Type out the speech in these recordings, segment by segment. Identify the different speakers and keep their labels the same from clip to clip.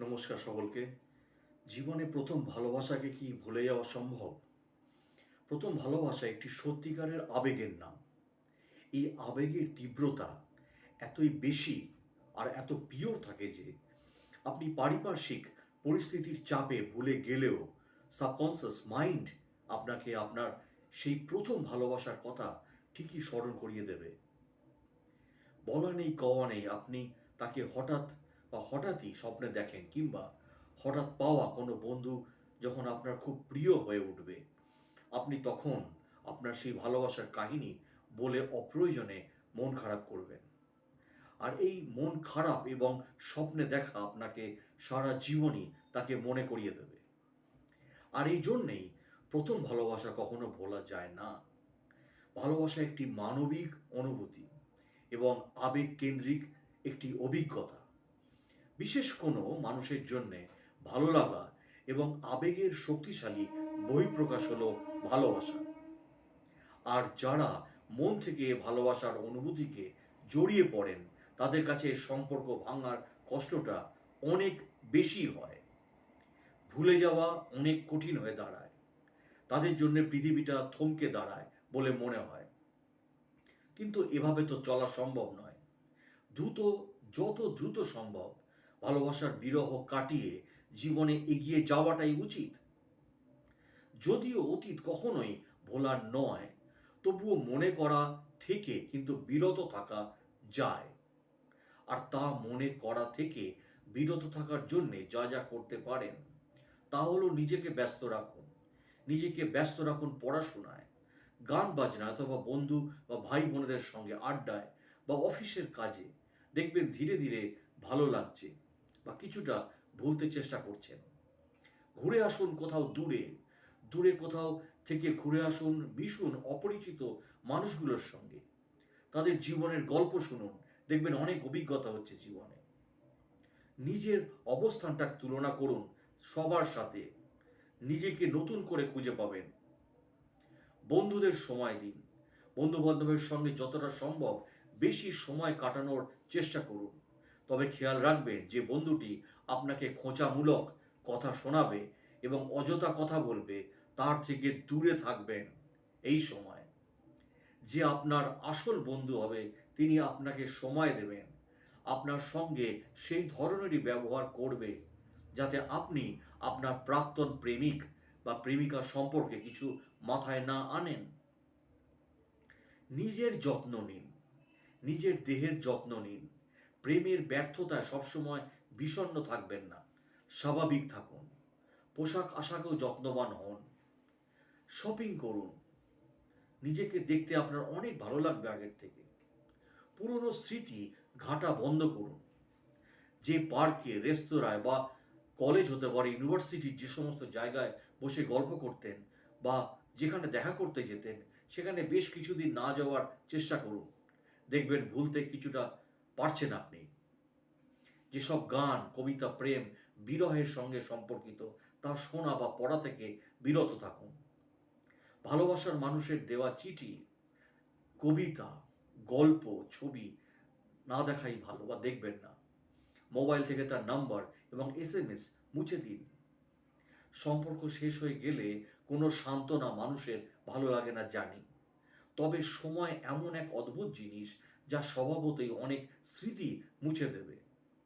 Speaker 1: নমস্কার সকলকে। জীবনে প্রথম ভালোবাসাকে কি ভুলে যাওয়া সম্ভব? প্রথম ভালোবাসা একটি সত্যিকারের আবেগের নাম। এই আবেগের তীব্রতা এতই বেশি আর এত পিওর থাকে যে আপনি পারিপার্শ্বিক পরিস্থিতির চাপে ভুলে গেলেও সাবকনসিয়াস মাইন্ড আপনাকে আপনার সেই প্রথম ভালোবাসার কথা ঠিকই স্মরণ করিয়ে দেবে। বলা নেই কওয়া নেই, আপনি তাকে হঠাৎই স্বপ্নে দেখেন, কিংবা হঠাৎ পাওয়া কোনো বন্ধু যখন আপনার খুব প্রিয় হয়ে উঠবে, আপনি তখন আপনার সেই ভালোবাসার কাহিনী বলে অপ্রয়োজনে মন খারাপ করবেন। আর এই মন খারাপ এবং স্বপ্নে দেখা আপনাকে সারা জীবনই তাকে মনে করিয়ে দেবে। আর এই জন্যেই প্রথম ভালোবাসা কখনো ভোলা যায় না। ভালোবাসা একটি মানবিক অনুভূতি এবং আবেগ কেন্দ্রিক একটি অভিজ্ঞতা। বিশেষ কোনো মানুষের জন্যে ভালো লাগা এবং আবেগের শক্তিশালী বহিঃপ্রকাশ হলো ভালোবাসা। আর যারা মন থেকে ভালোবাসার অনুভূতিকে জড়িয়ে পড়েন, তাদের কাছে সম্পর্ক ভাঙার কষ্টটা অনেক বেশি হয়। ভুলে যাওয়া অনেক কঠিন হয়ে দাঁড়ায়। তাদের জন্য পৃথিবীটা থমকে দাঁড়ায় বলে মনে হয়। কিন্তু এভাবে তো চলা সম্ভব নয়। দ্রুত যত দ্রুত সম্ভব ভালোবাসার বিরহ কাটিয়ে জীবনে এগিয়ে যাওয়াটাই উচিত। যদিও অতীত কখনোই ভোলার নয়, তবুও মনে করা থেকে কিন্তু বিরত থাকা যায়। আর তা মনে করা থেকে বিরত থাকার জন্যে যা যা করতে পারেন তা হলো নিজেকে ব্যস্ত রাখুন। নিজেকে ব্যস্ত রাখুন পড়াশোনায়, গান বাজনা, অথবা বন্ধু বা ভাই বোনেদের সঙ্গে আড্ডায়, বা অফিসের কাজে। দেখবেন ধীরে ধীরে ভালো লাগছে বা কিছুটা ভুলতে চেষ্টা করছেন। ঘুরে আসুন কোথাও দূরে, দূরে কোথাও থেকে ঘুরে আসুন, মিশুন অপরিচিত মানুষগুলোর সঙ্গে। তাদের জীবনের গল্প শুনুন, দেখবেন অনেক অভিজ্ঞতা হচ্ছে জীবনে। নিজের অবস্থানটা তুলনা করুন সবার সাথে, নিজেকে নতুন করে খুঁজে পাবেন। বন্ধুদের সময় দিন, বন্ধু বান্ধবের সঙ্গে যতটা সম্ভব বেশি সময় কাটানোর চেষ্টা করুন। তবে খেয়াল রাখবেন যে বন্ধুটি আপনাকে খোঁচামূলক কথা শোনাবে এবং অযথা কথা বলবে, তার থেকে দূরে থাকবেন এই সময়। যে আপনার আসল বন্ধু হবে তিনি আপনাকে সময় দেবেন, আপনার সঙ্গে সেই ধরনেরই ব্যবহার করবে যাতে আপনি আপনার প্রাক্তন প্রেমিক বা প্রেমিকা সম্পর্কে কিছু মাথায় না আনেন। নিজের যত্ন নিন, নিজের দেহের যত্ন নিন। প্রেমের ব্যর্থতায় সবসময় বিষণ্ণ থাকবেন না, স্বাভাবিক থাকুন। পোশাক আশাকেও যত্নবান হন। শপিং করুন, নিজেকে দেখতে আপনার অনেক ভালো লাগবে আগের থেকে। পুরনো স্মৃতি ঘাঁটা বন্ধ করুন। যে পার্কে, রেস্তোরাঁয় বা কলেজ হতে পারে, ইউনিভার্সিটির যে সমস্ত জায়গায় বসে গল্প করতেন বা যেখানে দেখা করতে যেতেন, সেখানে বেশ কিছুদিন না যাওয়ার চেষ্টা করুন। দেখবেন ভুলতে কিছুটা পারছেন আপনি। যেসব গান, কবিতা, প্রেম, বিরহের সঙ্গে সম্পর্কিত তা শোনা বা পড়া থেকে বিরত থাকুন। ভালোবাসার মানুষের দেওয়া চিঠি, কবিতা, গল্প, ছবি না দেখাই ভালো, বা দেখবেন না। মোবাইল থেকে তার নাম্বার এবং এসএমএস মুছে দিন। সম্পর্ক শেষ হয়ে গেলে কোনো সান্ত্বনা মানুষের ভালো লাগে না জানি, তবে সময় এমন এক অদ্ভুত জিনিস যা স্বভাবতই অনেক স্মৃতি মুছে দেবে।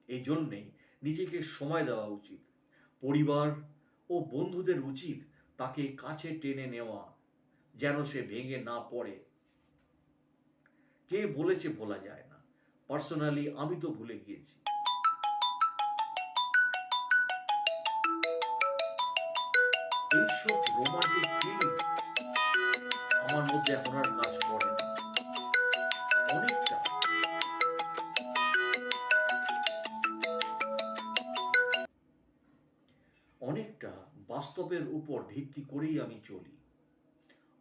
Speaker 1: এই জন্যেই নিজেকে সময় দেওয়া উচিত। পরিবার ও বন্ধুদের উচিত তাকে কাছে টেনে নেওয়া, যেন সে ভেঙে না পড়ে। কে বলেছে ভোলা যায় না? পার্সোনালি আমি তো ভুলে গিয়েছি। এইসব রোমান্টিক ফিলিংস আমার মধ্যে এখন আর কাজ করে না। অনেকটা অনেকটা বাস্তবের উপর ভিত্তি করেই আমি চলি।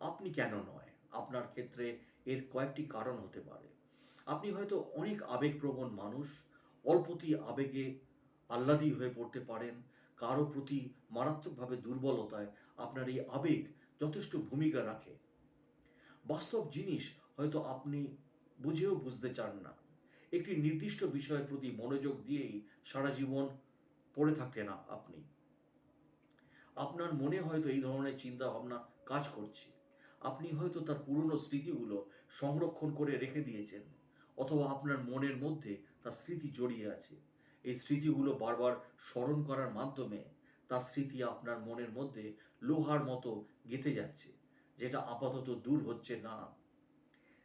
Speaker 1: আপনি কেন নয়? আপনার ক্ষেত্রে এর কয়েকটি কারণ হতে পারে। আপনি হয়তো অনেক আবেগপ্রবণ মানুষ, অল্পতেই আবেগে আহ্লাদী হয়ে পড়তে পারেন। কারো প্রতি মারাত্মকভাবে দুর্বলতায় আপনার এই আবেগ যথেষ্ট ভূমিকা রাখে। বাস্তব জিনিস হয়তো আপনি বুঝতে চান না। একটি নির্দিষ্ট বিষয়ের প্রতি মনোযোগ দিয়েই সারা জীবন পড়ে থাকতেন আপনি। আপনার মনে হয়তো এই ধরনের চিন্তা ভাবনা কাজ করছে। আপনি হয়তো তার পুরনো স্মৃতিগুলো সংরক্ষণ করে রেখে দিয়েছেন, অথবা আপনার মনের মধ্যে তার স্মৃতি জড়িয়ে আছে। এই স্মৃতিগুলো বারবার স্মরণ করার মাধ্যমে তার স্মৃতি আপনার মনের মধ্যে লোহার মতো গেঁথে যাচ্ছে, যেটা আপাতত দূর হচ্ছে না।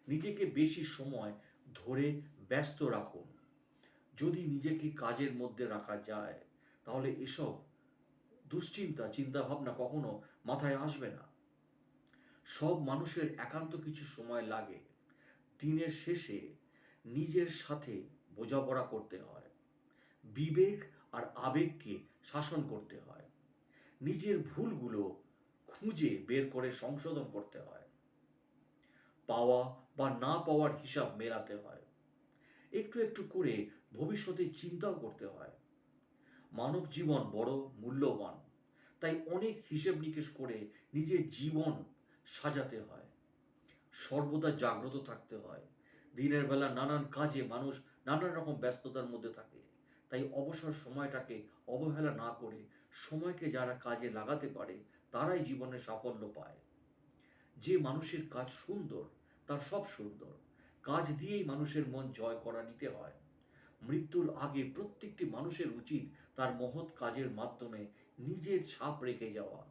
Speaker 1: নিজেকে বেশি সময় ধরে ব্যস্ত রাখুন। যদি নিজেকে কাজের মধ্যে রাখা যায়, তাহলে এসব দুশ্চিন্তা চিন্তাভাবনা কখনো মাথায় আসবে না। সব মানুষের একান্ত কিছু সময় লাগে। দিনের শেষে নিজের সাথে বোঝাপড়া করতে হয়, বিবেক আর আবেগকে শাসন করতে হয়, নিজের ভুলগুলো খুঁজে বের করে সংশোধন করতে হয়, পাওয়া বা না পাওয়ার হিসাব মেলাতে হয়, একটু একটু করে ভবিষ্যতে চিন্তাও করতে হয়। মানব জীবন বড় মূল্যবান, তাই অনেক হিসেব নিকেশ করে নিজের জীবন সাজাতে হয়। সর্বদা জাগ্রত থাকতে হয়। দিনের বেলা নানান কাজে মানুষ নানান রকম ব্যস্ততার মধ্যে থাকে, তাই অবসর সময়টাকে অবহেলা না করে সময়কে যারা কাজে লাগাতে পারে তারাই জীবনে সাফল্য পায়। যে মানুষের কাজ সুন্দর, তার সব সুন্দর। কাজ দিয়েই মানুষের মন জয় করা নিতে হয়। মৃত্যুর আগে প্রত্যেকটি মানুষের উচিত তার মহৎ কাজের মাধ্যমে নিজের ছাপ রেখে যাওয়া।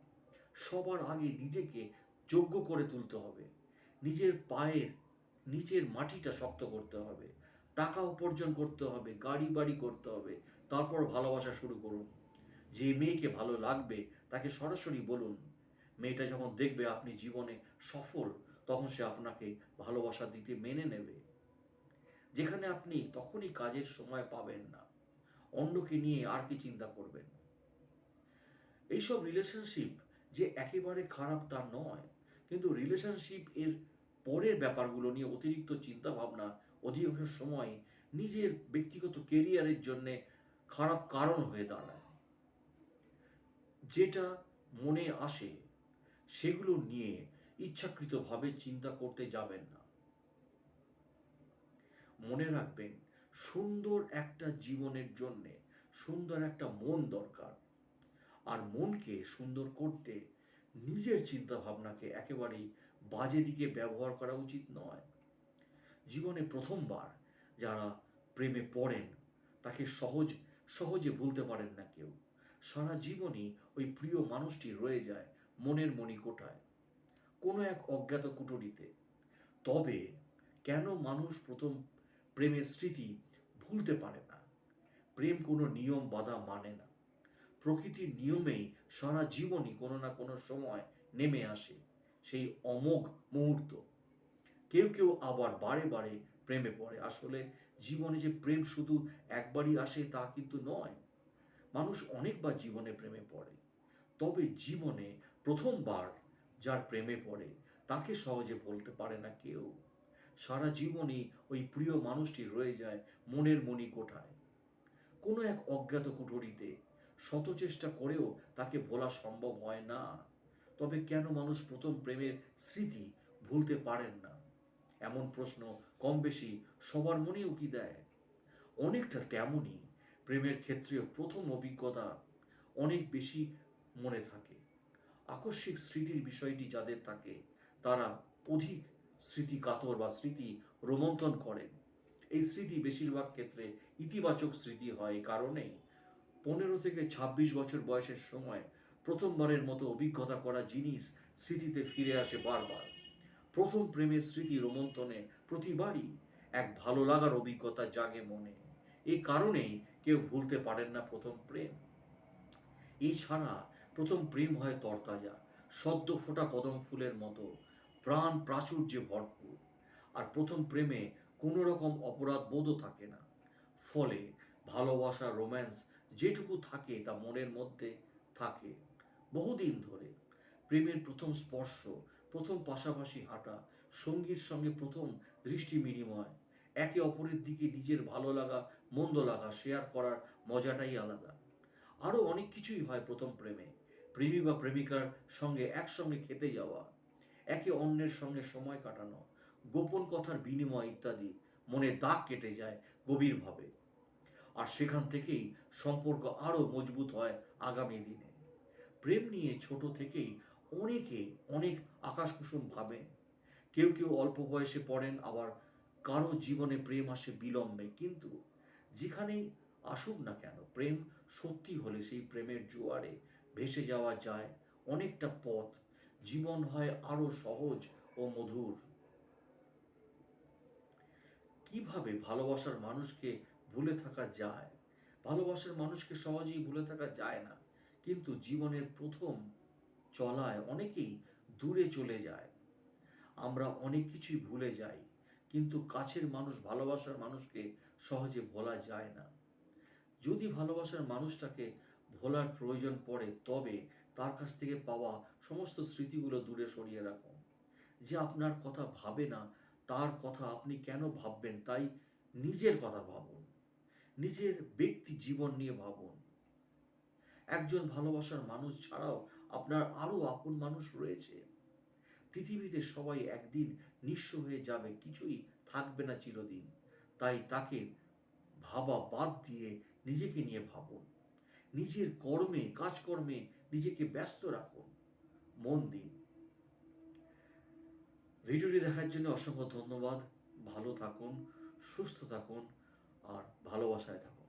Speaker 1: সবার আগে নিজেকে যোগ্য করে তুলতে হবে। নিজের পায়ের নিচের মাটিটা শক্ত করতে হবে। টাকা উপার্জন করতে হবে, গাড়ি বাড়ি করতে হবে, তারপর ভালোবাসা শুরু করুন। যে মেয়েকে ভালো লাগবে তাকে সরাসরি বলুন। মেয়েটা যখন দেখবে আপনি জীবনে সফল, তখন সে আপনাকে ভালোবাসা দিতে মেনে নেবে। যেখানে আপনি তখনই কাজের সময় পাবেন না, অন্যকে নিয়ে আর কি চিন্তা করবেন। এইসব রিলেশনশিপ যে একেবারে খারাপ তা নয়, কিন্তু রিলেশনশিপ এর পরের ব্যাপারগুলো নিয়ে অতিরিক্ত চিন্তা ভাবনা অধিকাংশ সময় নিজের ব্যক্তিগত কেরিয়ারের জন্যে খারাপ কারণ হয়ে দাঁড়ায়। যেটা মনে আসে সেগুলো নিয়ে ইচ্ছাকৃতভাবে চিন্তা করতে যাবেন না। মনে রাখবেন, সুন্দর একটা জীবনের জন্যে সুন্দর একটা মন দরকার। আর মনকে সুন্দর করতে নিজের চিন্তা ভাবনাকে একেবারেই বাজে দিকে ব্যবহার করা উচিত নয়। জীবনে প্রথমবার যারা প্রেমে পড়েন তাকে সহজে ভুলতে পারেন না কেউ। সারা জীবনই ওই প্রিয় মানুষটি রয়ে যায় মনের মণিকোঠায়, কোনো এক অজ্ঞাত কুঠুরিতে। তবে কেন মানুষ প্রথম প্রেমের স্মৃতি ভুলতে পারে না? প্রেম কোনো নিয়ম বাধা মানে না। প্রকৃতির নিয়মেই সারা জীবনই কোনো না কোনো সময় নেমে আসে সেই অমোঘ মুহূর্ত। কেউ কেউ আবার বারে বারে প্রেমে পড়ে। আসলে জীবনে যে প্রেম শুধু একবারই আসে তা কিন্তু নয়। মানুষ অনেকবার জীবনে প্রেমে পড়ে, তবে জীবনে প্রথমবার যার প্রেমে পড়ে তাকে সহজে বলতে পারে না কেউ। সারা জীবনই ওই প্রিয় মানুষটি রয়ে যায় মনের মণিকোঠায়, কোনো এক অজ্ঞাত কুঠুরিতে। শত চেষ্টা করেও তাকে ভোলা সম্ভব হয় না। তবে কেন মানুষ প্রথম প্রেমের স্মৃতি ভুলতে পারেন না? এমন প্রশ্ন কম বেশি সবার মনে উকি দেয়। অনেকটা তেমনই প্রেমের ক্ষেত্রেও প্রথম অভিজ্ঞতা অনেক বেশি মনে থাকে। আকস্মিক স্মৃতির বিষয়টি যাদের থাকে তারা অধিক স্মৃতি কাতর বা স্মৃতি রোমন্থন করেন। এই স্মৃতি বেশিরভাগ ক্ষেত্রে ইতিবাচক স্মৃতি হয়। এই কারণেই 15 থেকে 26 বছর বয়সের সময় প্রথমবারের মতো অভিজ্ঞতা করা জিনিস স্মৃতিতে ফিরে আসে বারবার। প্রথম প্রেমের স্মৃতি রোমন্থনে প্রতিবারই এক ভালো লাগার অভিজ্ঞতা জাগে মনে। এই কারণেই কেউ ভুলতে পারেন না প্রথম প্রেম। এছাড়া প্রথম প্রেম হয় তরতাজা, সদ্য ফোটা কদম ফুলের মতো, প্রাণ প্রাচুর্যে ভরপুর। আর প্রথম প্রেমে কোনো রকম অপরাধ বোধও থাকে না। ফলে ভালোবাসা, রোম্যান্স যেটুকু থাকে তা মনের মধ্যে থাকে বহুদিন ধরে। প্রেমের প্রথম স্পর্শ, প্রথম পাশাপাশি হাঁটা, সঙ্গীর সঙ্গে প্রথম দৃষ্টি বিনিময়, একে অপরের দিকে নিজের ভালো লাগা মন্দ লাগা শেয়ার করার মজাটাই আলাদা। আরও অনেক কিছুই হয় প্রথম প্রেমে। প্রেমী বা প্রেমিকার সঙ্গে একসঙ্গে খেতে যাওয়া, একে অন্যের সঙ্গে সময় কাটানো, গোপন কথার বিনিময় ইত্যাদি মনে দাগ কেটে যায় গভীরভাবে। আর সেখান থেকেই সম্পর্ক আরও মজবুত হয় আগামী দিনে। প্রেম নিয়ে ছোট থেকেই অনেকে অনেক আকাশকুসুম ভাবেন। কেউ কেউ অল্প বয়সে পড়েন, আবার কারো জীবনে প্রেম আসে বিলম্বে। কিন্তু যেখানেই আসুক না কেন, প্রেম সত্যি হলে সেই প্রেমের জোয়ারে ভেসে যাওয়া যায় অনেকটা পথ। জীবন হয় আরো সহজ ও মধুর। কিভাবে ভালোবাসার মানুষকে ভুলে থাকা যায়? ভালোবাসার মানুষকে সহজেই ভুলে থাকা যায় না, কিন্তু জীবনের প্রথম চলায় অনেকেই দূরে চলে যায়। আমরা অনেক কিছুই ভুলে যাই, কিন্তু কাছের মানুষ, ভালোবাসার মানুষকে সহজে ভোলা যায় না। যদি ভালোবাসার মানুষটাকে ভোলার প্রয়োজন পড়ে, তবে তার কাছ থেকে পাওয়া সমস্ত স্মৃতিগুলো দূরে সরিয়ে রাখুন। যে আপনার কথা ভাবে না, তার কথা আপনি কেন ভাববেন? তাই নিজের কথা ভাবুন, নিজের ব্যক্তি জীবন নিয়ে ভাবুন। একজন ভালোবাসার মানুষ ছাড়াও আপনার আরও আপন মানুষ রয়েছে। পৃথিবীতে সবাই একদিন নিঃস্ব হয়ে যাবে, কিছুই থাকবে না চিরদিন। তাই তাকে ভাবা বাদ দিয়ে নিজেকে নিয়ে ভাবুন। নিজের কর্মে, কাজকর্মে নিজেকে ব্যস্ত রাখুন, মন দিন। ভিডিওটি দেখার জন্য অসংখ্য ধন্যবাদ। ভালো থাকুন, সুস্থ থাকুন আর ভালোবাসায় থাকুন।